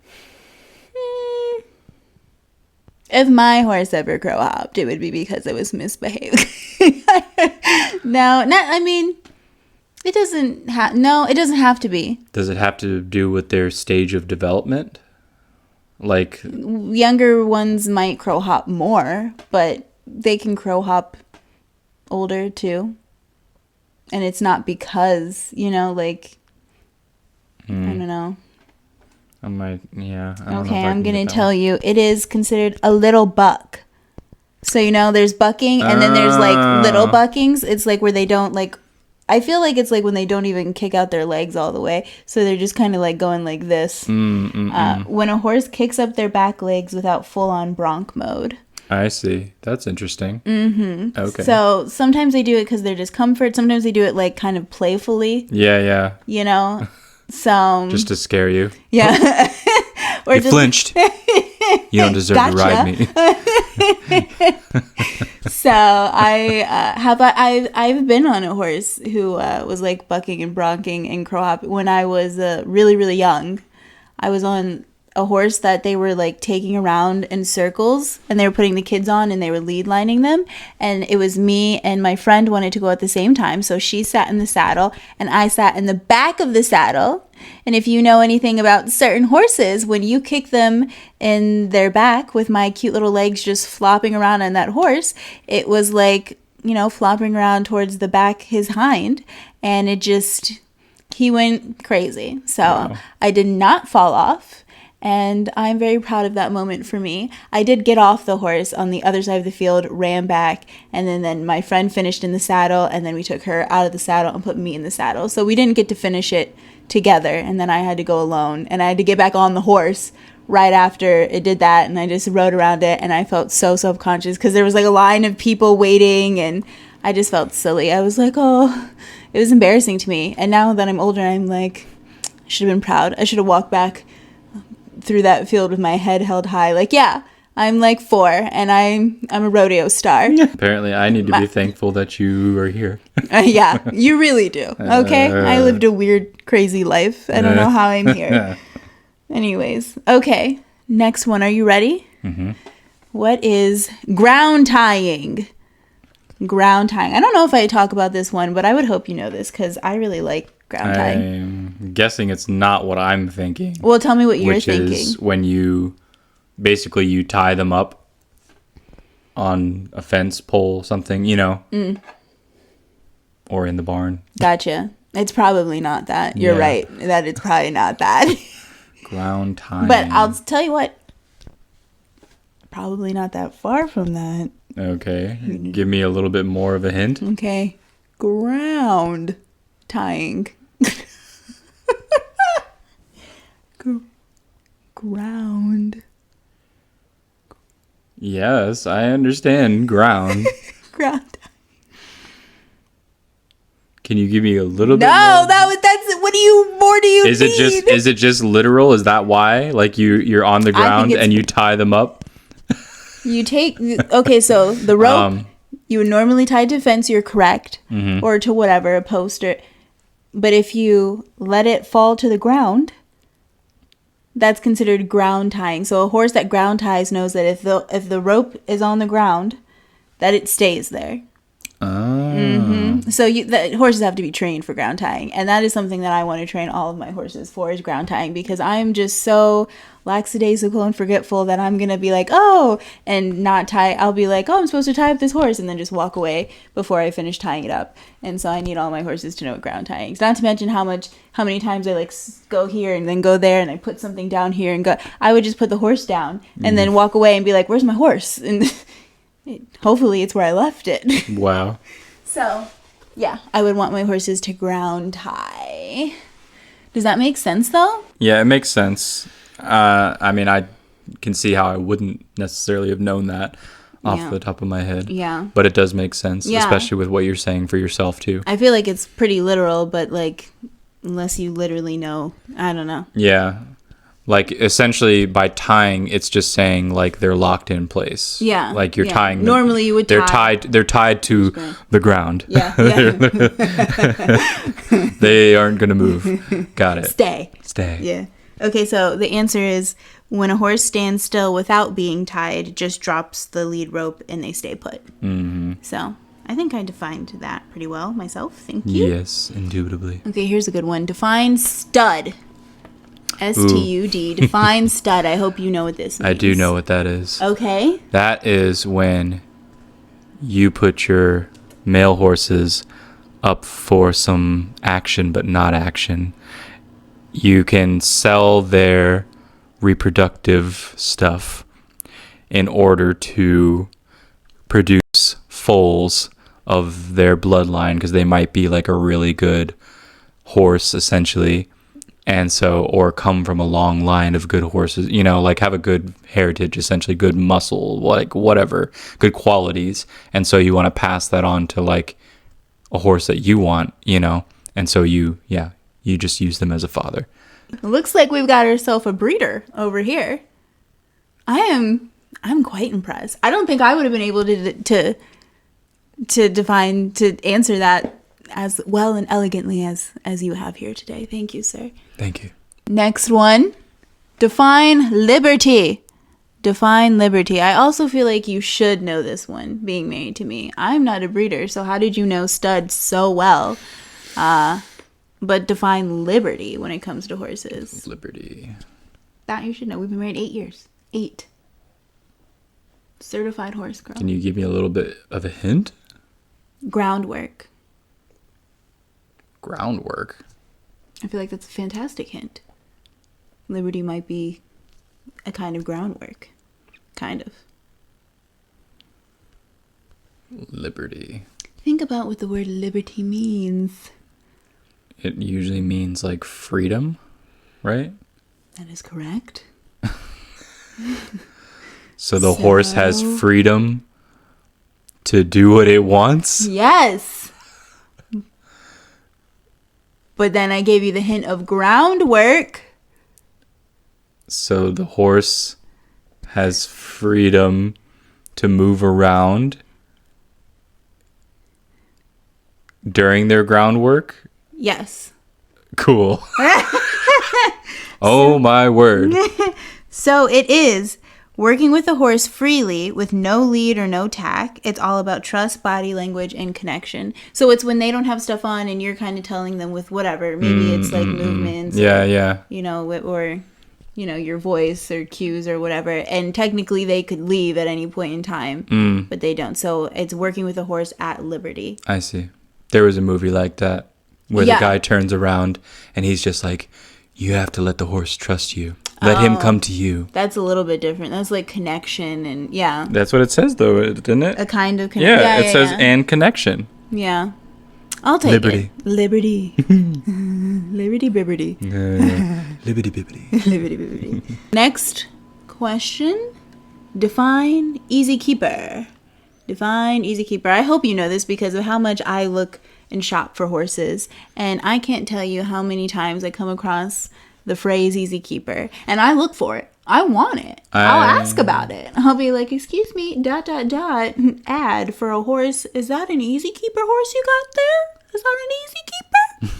If my horse ever crow hopped, it would be because it was misbehaving. No, not, I mean, it doesn't have to be. Does it have to do with their stage of development? Like, younger ones might crow hop more, but they can crow hop older too. And it's not because, you know, like, I don't know. I don't know. Okay, I'm going to tell you, it is considered a little buck. So, you know, there's bucking and then there's like little buckings. It's like where they don't like I feel like it's like when they don't even kick out their legs all the way. So they're just kind of like going like this. When a horse kicks up their back legs without full-on bronc mode. I see. That's interesting. Okay. So sometimes they do it because they're discomfort. Sometimes they do it like kind of playfully. Yeah. You know? So... Just to scare you. Yeah. Or you flinched. You don't deserve to ride me. So I've been on a horse who was like bucking and bronking and crow hopping when I was really, really young. I was on a horse that they were like taking around in circles, and they were putting the kids on and they were lead lining them, and it was me and my friend wanted to go at the same time, so she sat in the saddle and I sat in the back of the saddle. And if you know anything about certain horses, when you kick them in their back with my cute little legs just flopping around on that horse, it was like, you know, flopping around towards the back, his hind, and he went crazy. So wow. I did not fall off. And I'm very proud of that moment for me. I did get off the horse on the other side of the field, ran back, and then my friend finished in the saddle, and then we took her out of the saddle and put me in the saddle. So we didn't get to finish it together, and then I had to go alone, and I had to get back on the horse right after it did that, and I just rode around it, and I felt so self-conscious because there was like a line of people waiting, and I just felt silly. I was like, oh, it was embarrassing to me. And now that I'm older, I'm like, I should have been proud. I should have walked back through that field with my head held high. Like, yeah, I'm like 4 and I'm a rodeo star. Apparently I need to be thankful that you are here. Yeah, you really do. Okay. I lived a weird, crazy life. I don't know how I'm here. Anyways. Okay. Next one. Are you ready? Mm-hmm. What is ground tying? Ground tying. I don't know if I talk about this one, but I would hope you know this because I really like ground tying. I'm guessing it's not what I'm thinking. Well, tell me what you're thinking. Which is when you tie them up on a fence pole, something, you know, or in the barn. Gotcha. It's probably not that. You're right. That it's probably not that. Ground tying. But I'll tell you what. Probably not that far from that. Okay. Give me a little bit more of a hint. Okay. Ground tying. Ground. Yes, I understand ground. Ground. Can you give me a little bit more? No, that's what do you need? Is it just literal? Is that why? Like you're on the ground and you tie them up? You take so the rope you would normally tie to a fence, you're correct, or to whatever, a poster. But if you let it fall to the ground, that's considered ground tying. So a horse that ground ties knows that if the rope is on the ground, that it stays there. Oh. So the horses have to be trained for ground tying, and that is something that I want to train all of my horses for, is ground tying, because I'm just so lackadaisical and forgetful that I'm gonna be like, oh, and not tie. I'll be like, oh, I'm supposed to tie up this horse, and then just walk away before I finish tying it up. And so I need all my horses to know what ground tying is. Not to mention how many times I like go here and then go there, and I put something down here and go. I would just put the horse down and then walk away and be like, where's my horse? And hopefully it's where I left it. Wow. So, yeah, I would want my horses to ground tie. Does that make sense, though? Yeah, it makes sense. I mean, I can see how I wouldn't necessarily have known that off the top of my head. Yeah. But it does make sense, especially with what you're saying for yourself, too. I feel like it's pretty literal, but, like, unless you literally know, I don't know. Yeah. Like, essentially, by tying, it's just saying, like, they're locked in place. Yeah. Like, you're tying them. Normally, you would tie. They're tied to the ground. Yeah. They aren't going to move. Got it. Stay. Yeah. Okay, so the answer is when a horse stands still without being tied, just drops the lead rope and they stay put. Mm-hmm. So I think I defined that pretty well myself. Thank you. Yes, indubitably. Okay, here's a good one. Define stud. STUD. Define stud. I hope you know what this means. I do know what that is. Okay. That is when you put your male horses up for some action, but not action. You can sell their reproductive stuff in order to produce foals of their bloodline, because they might be like a really good horse essentially, and so, or come from a long line of good horses, you know, like have a good heritage, essentially good muscle, like whatever, good qualities, and so you want to pass that on to like a horse that you want, you know, and so you just use them as a father. Looks like we've got ourselves a breeder over here. I'm quite impressed. I don't think I would have been able to answer that as well and elegantly as you have here today. Thank you, sir. Thank you. Next one. Define liberty. Define liberty. I also feel like you should know this one, being married to me. I'm not a breeder, so how did you know stud so well? But define liberty when it comes to horses. Liberty. That you should know. We've been married 8 years. 8. Certified horse girl. Can you give me a little bit of a hint? Groundwork. Groundwork. I feel like that's a fantastic hint. Liberty might be a kind of groundwork. Kind of. Liberty. Think about what the word liberty means. It usually means like freedom, right? That is correct. So the horse has freedom to do what it wants? Yes. But then I gave you the hint of groundwork. So the horse has freedom to move around during their groundwork? Yes. Cool. Oh my word. So it is working with the horse freely with no lead or no tack. It's all about trust, body language, and connection. So it's when they don't have stuff on and you're kind of telling them with whatever. Maybe it's like movements. Yeah. You know, or, you know, your voice or cues or whatever. And technically they could leave at any point in time, but they don't. So it's working with the horse at liberty. I see. There was a movie like that where the guy turns around and he's just like, you have to let the horse trust you. Let him come to you. That's a little bit different. That's like connection and yeah. That's what it says though, isn't it? A kind of connection. Yeah, it says and connection. Yeah. I'll take Liberty. it. Liberty. Liberty bibberty. Liberty bibbity. Liberty bibberty. Next question. Define easy keeper. Define easy keeper. I hope you know this because of how much I look and shop for horses. And I can't tell you how many times I come across the phrase easy keeper. And I look for it. I want it. I'll ask about it. I'll be like, excuse me, ... ad for a horse. Is that an easy keeper horse you got there? Is that an easy keeper?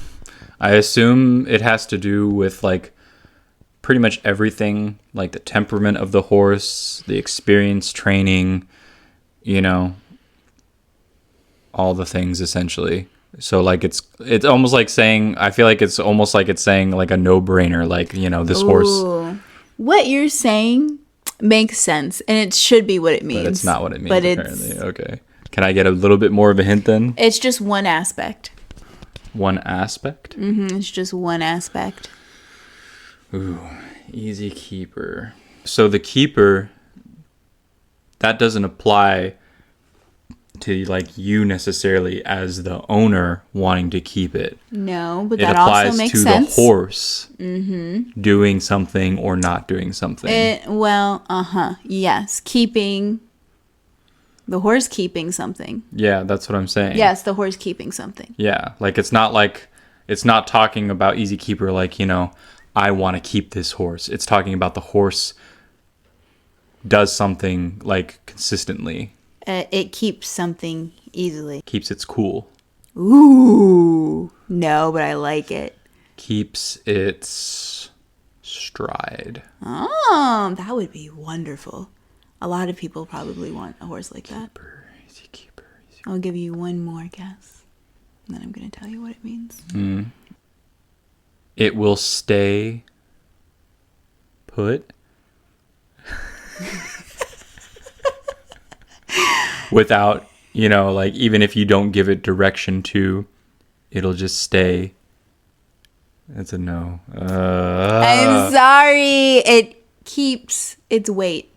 I assume it has to do with like pretty much everything, like the temperament of the horse, the experience, training, you know, all the things essentially. So like it's almost like saying, I feel like it's almost like it's saying like a no-brainer, like, you know, this horse. What you're saying makes sense, and it should be what it means. But it's not what it means, but apparently. Okay. Can I get a little bit more of a hint then? It's just one aspect. One aspect? Mm-hmm. It's just one aspect. Ooh, easy keeper. So the keeper, that doesn't apply to like you necessarily as the owner wanting to keep it. No, but it that applies also makes to sense. The horse doing something or not doing something. Yes, keeping the horse keeping something. Yeah, that's what I'm saying. Yes, the horse keeping something. Yeah, like it's not talking about easy keeper like, you know, I want to keep this horse. It's talking about the horse does something like consistently. It keeps something easily. Keeps its cool. Ooh. No, but I like it. Keeps its stride. Oh, that would be wonderful. A lot of people probably want a horse like that. Easy keeper. I'll give you one more guess. And then I'm going to tell you what it means. It will stay put. Without, you know, like even if you don't give it direction to, it'll just stay. That's a no. I'm sorry. It keeps its weight.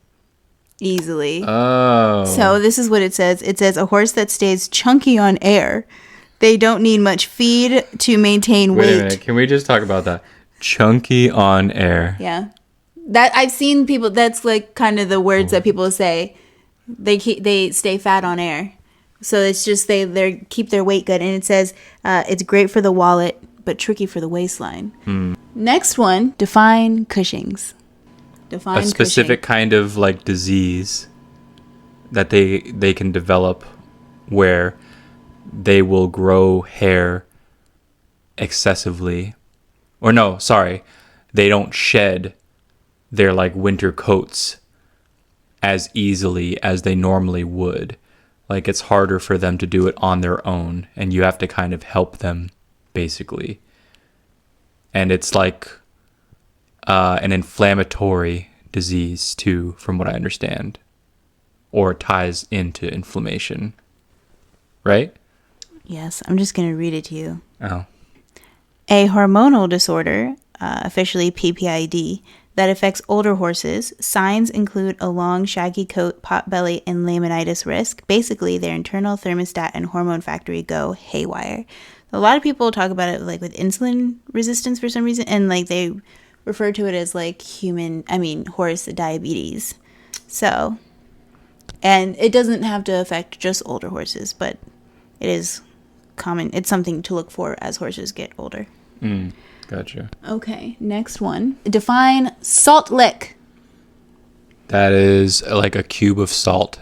easily. Oh. So this is what it says. It says a horse that stays chunky on air. They don't need much feed to maintain weight. Wait a minute. Can we just talk about that? Chunky on air. Yeah. That I've seen people, that's like kind of the words that people say. They stay fat on air. So it's just they keep their weight good. And it says it's great for the wallet, but tricky for the waistline. Next one, define Cushing's. Define A specific Cushing. kind of like disease that they can develop where they will grow hair excessively. Or no, sorry. They don't shed their like winter coats as easily as they normally would. Like it's harder for them to do it on their own, and you have to kind of help them basically. And it's like an inflammatory disease too, from what I understand, or ties into inflammation, right? Yes, I'm just going to read it to you. Oh. A hormonal disorder, officially PPID, that affects older horses. Signs include a long, shaggy coat, pot belly, and laminitis risk. Basically, their internal thermostat and hormone factory go haywire. A lot of people talk about it like with insulin resistance for some reason, and like they refer to it as like horse diabetes. So, and it doesn't have to affect just older horses, but it is common. It's something to look for as horses get older. Gotcha. Okay, next one. Define salt lick. That is like a cube of salt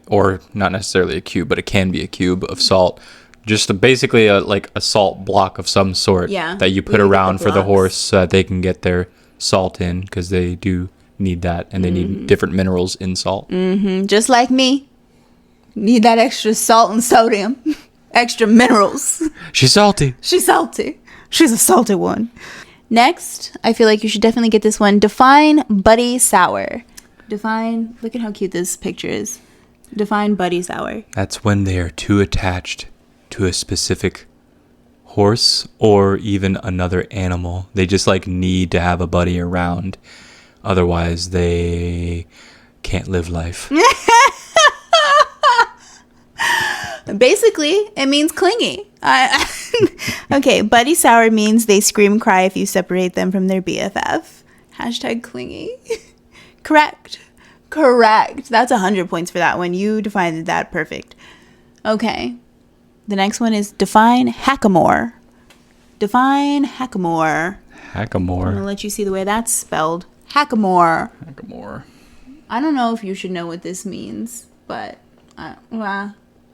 or not necessarily a cube, but it can be a cube of salt. Just basically like a salt block of some sort that you put around for the horse so that they can get their salt in, because they do need that, and they need different minerals in salt. Just like me. Need that extra salt and sodium. Extra minerals. She's salty. She's salty. She's a salty one. Next, I feel like you should definitely get this one. Define Buddy Sour. Look at how cute this picture is. Define Buddy Sour. That's when they are too attached to a specific horse or even another animal. They just like need to have a buddy around. Otherwise, they can't live life. Basically, it means clingy. Okay, Buddy Sour means they scream and cry if you separate them from their BFF. Hashtag clingy. Correct. That's 100 points for that one. You defined that perfect. Okay. The next one is define hackamore. Define hackamore. I'm going to let you see the way that's spelled. Hackamore. I don't know if you should know what this means, but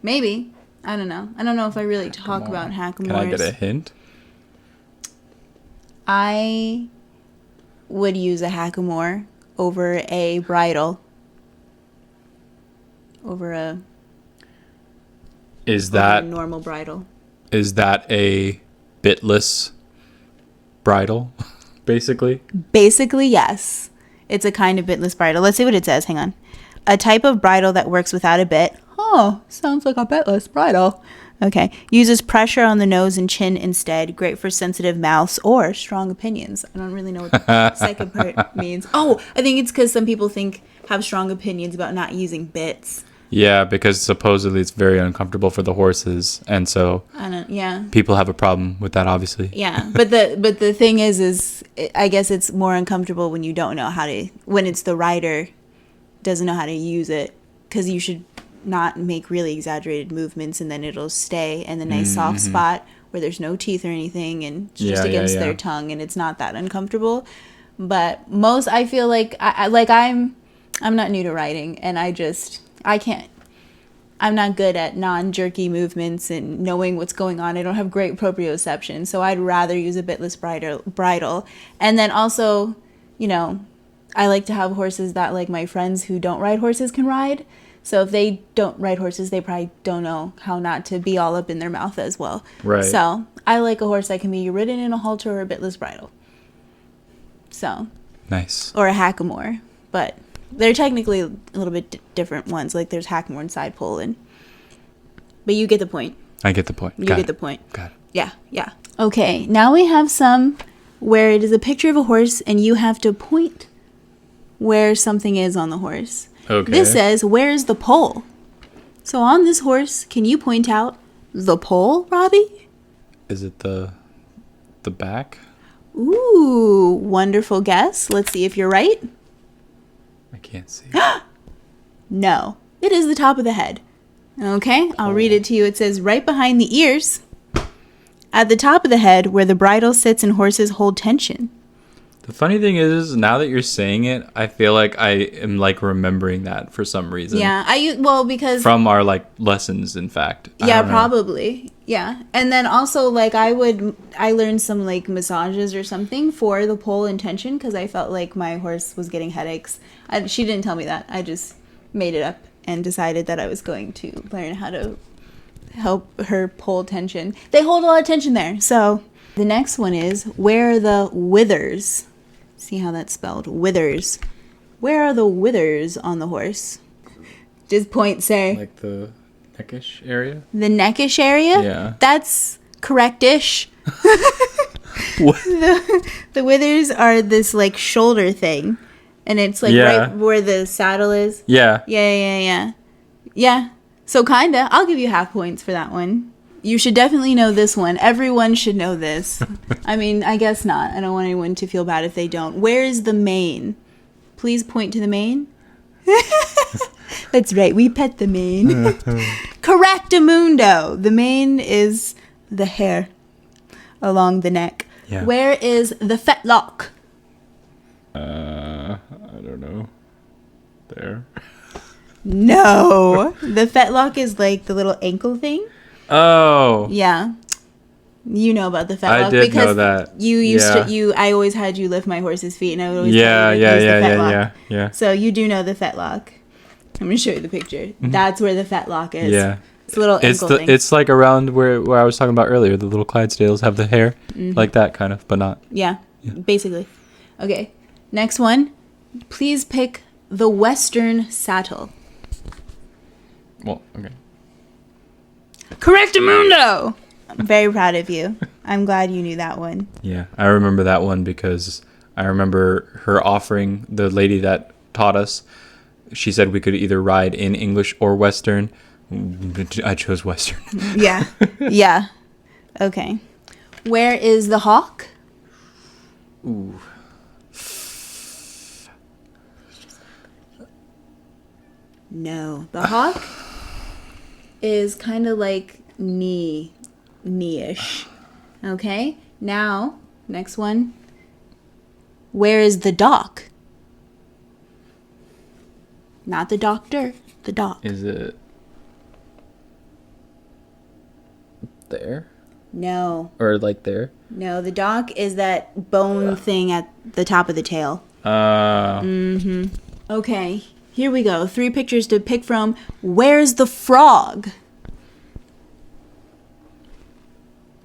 maybe. I don't know. I don't know if I really talk about hackamores. Can I get a hint? I would use a hackamore over a bridle. Over a normal bridle. Is that a bitless bridle, basically? Basically, yes. It's a kind of bitless bridle. Let's see what it says. Hang on. A type of bridle that works without a bit. Oh, sounds like a bitless bridle. Okay. Uses pressure on the nose and chin instead. Great for sensitive mouths or strong opinions. I don't really know what the second part means. Oh, I think it's because some people have strong opinions about not using bits. Yeah, because supposedly it's very uncomfortable for the horses, and so people have a problem with that, obviously. Yeah, but the thing is I guess it's more uncomfortable when you don't know when it's the rider doesn't know how to use it, because you should not make really exaggerated movements, and then it'll stay in the nice soft spot where there's no teeth or anything, and it's just against their tongue, and it's not that uncomfortable. But I feel like I'm not new to riding, and I'm not good at non-jerky movements and knowing what's going on. I don't have great proprioception, so I'd rather use a bitless bridle. And then also, I like to have horses that like my friends who don't ride horses can ride. So if they don't ride horses, they probably don't know how not to be all up in their mouth as well. Right. So I like a horse that can be ridden in a halter or a bitless bridle. So. Nice. Or a hackamore, but they're technically a little bit different ones. Like there's hackamore and side pull, but you get the point. I get the point. You get the point. Got it. Yeah. Okay, now we have some where it is a picture of a horse and you have to point where something is on the horse. Okay. This says, where's the pole? So on this horse, can you point out the pole, Robbie? Is it the back? Ooh, wonderful guess. Let's see if you're right. I can't see. No, it is the top of the head. Okay, I'll read it to you. It says, right behind the ears, at the top of the head where the bridle sits and horses hold tension. The funny thing is, now that you're saying it, I feel like I am like remembering that for some reason. Yeah, because From our like lessons, in fact. I yeah, don't know. probably. Yeah. And then also like I learned some like massages or something for the pole and tension because I felt like my horse was getting headaches. She didn't tell me that. I just made it up and decided that I was going to learn how to help her pull tension. They hold a lot of tension there. So the next one is, where are the withers? See how that's spelled? Withers. Where are the withers on the horse? Just point, sir. Like the neckish area? The neckish area? Yeah. That's correct-ish. What? The withers are this like shoulder thing. And it's like right where the saddle is. Yeah. Yeah. Yeah. So kinda. I'll give you half points for that one. You should definitely know this one. Everyone should know this. I mean, I guess not. I don't want anyone to feel bad if they don't. Where is the mane? Please point to the mane. That's right. We pet the mane. Correctamundo. The mane is the hair along the neck. Yeah. Where is the fetlock? I don't know. There. No. The fetlock is like the little ankle thing. Oh. Yeah. You know about the fetlock. I did because know that. You used to, I always had you lift my horse's feet and I would always Yeah. tell you to use the fetlock. Yeah. So you do know the fetlock. I'm going to show you the picture. That's where the fetlock is. Yeah. It's a little ankle thing. It's like around where I was talking about earlier. The little Clydesdales have the hair like that kind of, but not. Yeah, basically. Okay. Next one. Please pick the western saddle. Well, okay. Correctamundo! I'm very proud of you. I'm glad you knew that one. Yeah, I remember that one because I remember her offering, the lady that taught us, she said we could either ride in English or Western. I chose Western. Yeah. Yeah. Okay. Where is the hawk? Ooh. No. The hawk is kind of like knee-ish. Okay? Now, next one. Where is the dock? Not the doctor, the dock. Is it there? No. Or like there? No, the dock is that bone thing at the top of the tail. Okay, here we go. 3 pictures to pick from. Where's the frog?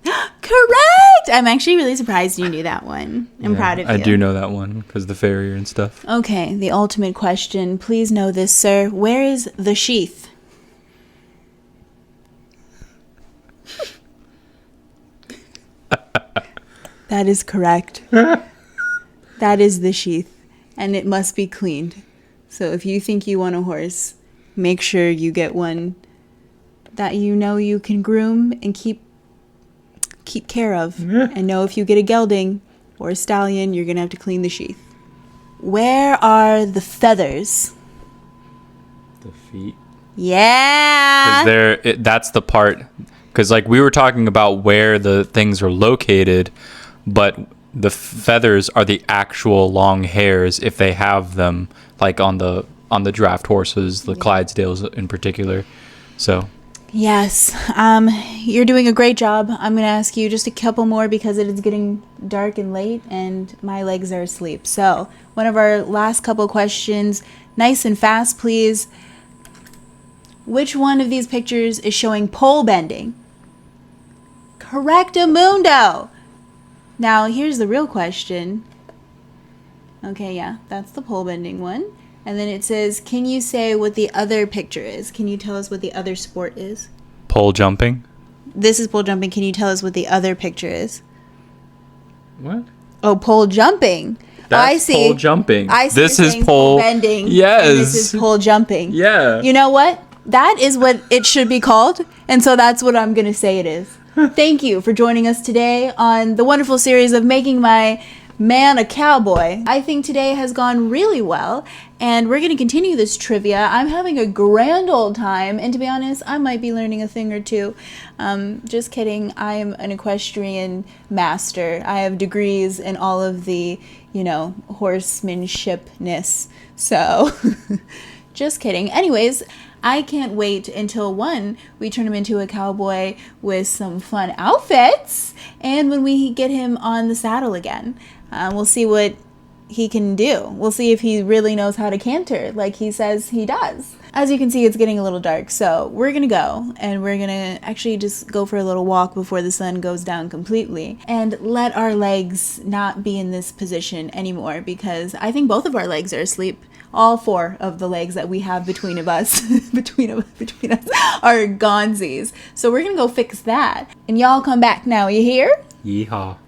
Correct! I'm actually really surprised you knew that one. I'm proud of you. I do know that one because the farrier and stuff. Okay, the ultimate question. Please know this, sir. Where is the sheath? That is correct. That is the sheath, and it must be cleaned. So if you think you want a horse, make sure you get one that you know you can groom and keep care of. And know if you get a gelding or a stallion, you're going to have to clean the sheath. Where are the feathers? The feet. Yeah. That's the part. Because like we were talking about where the things are located, but the feathers are the actual long hairs if they have them, like on the draft horses, the Clydesdales in particular. So. Yes. You're doing a great job. I'm going to ask you just a couple more because it is getting dark and late and my legs are asleep. So, one of our last couple questions, nice and fast, please. Which one of these pictures is showing pole bending? Correctamundo! Now, here's the real question. Okay, yeah, that's the pole bending one. And then it says, can you say what the other picture is? Can you tell us what the other sport is? Pole jumping. This is pole jumping. Can you tell us what the other picture is? What? Oh, pole jumping. That's I see. pole jumping. I see. This you're is saying pole bending. Yes. And this is pole jumping. Yeah. You know what? That is what it should be called. And so that's what I'm going to say it is. Thank you for joining us today on the wonderful series of Making My Man a Cowboy. I think today has gone really well, and we're going to continue this trivia. I'm having a grand old time, and to be honest, I might be learning a thing or two. Just kidding. I am an equestrian master. I have degrees in all of the, horsemanshipness. So, just kidding. Anyways, I can't wait until we turn him into a cowboy with some fun outfits, and when we get him on the saddle again. We'll see what he can do. We'll see if he really knows how to canter like he says he does. As you can see, it's getting a little dark, so we're gonna go, and we're gonna actually just go for a little walk before the sun goes down completely, and let our legs not be in this position anymore, because I think both of our legs are asleep. All 4 of the legs that we have between us between us are gonesies. So we're gonna go fix that, and y'all come back now. You hear? Yeehaw.